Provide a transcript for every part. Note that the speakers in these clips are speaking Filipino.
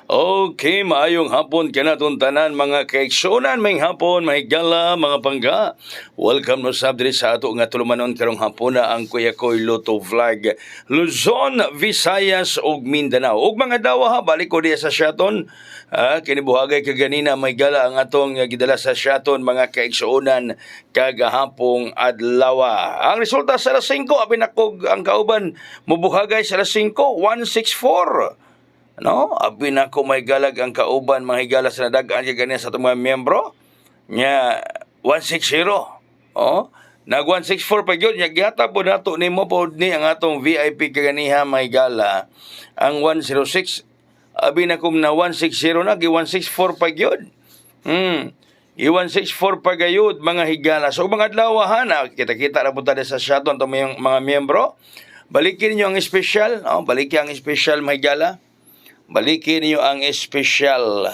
Okay, maayong hapon kanaton tanan mga kaigsunan, may hapon, may gala, mga pangga. Welcome no sab diri sa ato nga tulumanon karong hapon na ang Kuya Koy Luto Vlog. Luzon, Visayas ug Mindanao. Ug mga dawa ha, balik ko diya sa Shaton. Kinibuhagay kaganina may gala ang atong gidala sa Shaton mga kaigsunan kagahapong adlaw. Ang resulta sa alas 5 abi nakog ang kauban mubuhagay sa alas 5 164. No, abi na ko may galag ang kauban mga higala sa nadagaan kay ganyan sa itong mga miyembro nya 160. Oh, nag 164 pa gyud nya gihata po nato nimo pod ni ang atong VIP kaganiha may gala ang 106. Abi na ko na 160 na gi 164 pa gyud. I-164 pa gayud mga higala. So mga adlaw na kita-kita ra punta sa Shaton to mga miyembro. Balikin niyo ang special, no? Balikin ang special mga higala. Balikin niyo ang espesyal.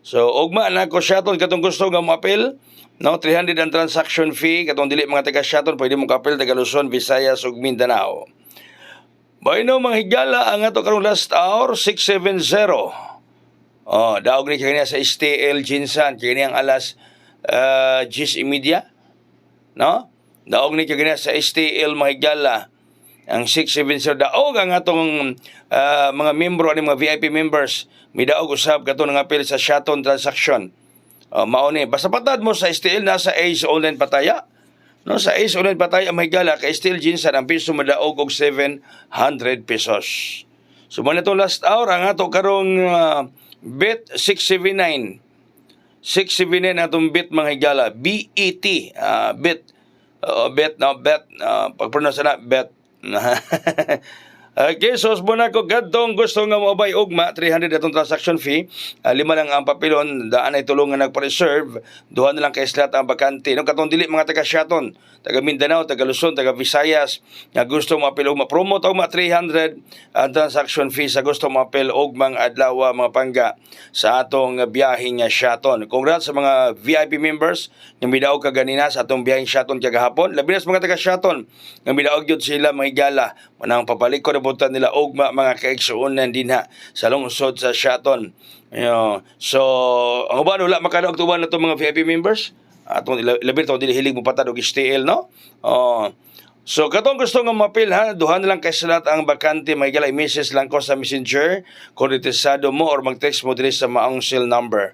So, ugma na ko Shaton katong gusto nga mo-apel, no, 300 ang transaction fee katong dili mga taga Shaton pwede mo ka-apel taga Luzon, Visayas ug Mindanao. Bayno mga higala ang ato karong last hour 670. Oh, daog ni kanya sa STL Jinsan kini ang alas 10:30, no? Daog ni kanya sa STL mga higala ang 670 daog ang atong mga membro ani mga VIP members midaog usab kato nga apil sa Shaton transaction. Mao ni basta patad mo sa STL nasa Ace Online Pataya. No, sa Ace Online Pataya mahigala kay STL Jinsan ang piso madaog og 700 pesos. So mo na last hour ang ato karong bet 679. 679 atong bet mga higala BET bet pag-pronounce na bet. Okay, so muna ko gadtong gusto nga moabay ugma 300 atong transaction fee. 5 lang ang papilon, daan ay tulungan nagpa-reserve, duha na lang kay slot ang bakante. No katong dili mga taga Shaton, taga Mindanao, taga Luzon, taga Visayas nga gusto mo apil ugma promote ugma 300 ang transaction fee sa gusto mo apil ugmang adlaw mga pangga sa atong biyaheng Shaton. Congrats sa mga VIP members nga midaog kaganina sa atong biyaheng Shaton kagahapon. Labi na sa mga taga Shaton nga midaog gyud sila mahigala manang papalik ko butan nila ugma mga kaigsuonan dinha sa lungsod sa Shaton. So ang uban wala makadaog tuban na mga VIP members atong labi to dili hilig mo patad og STL, no? So katong gusto nga mapil ha, duha na lang kay salat ang bakante mahigala i-message lang ko sa Messenger kung interesado mo or mag-text mo diri sa maong cell number.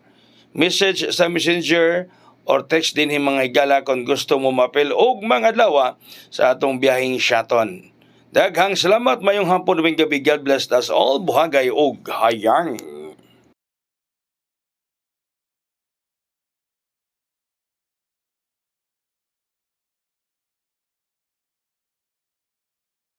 Message sa Messenger or text din mga higala kung gusto mo mapil og mga adlaw sa atong biyaheng Shaton. Daghang salamat mayong hapon ug gabi. God bless us all. Buhagay og hayang.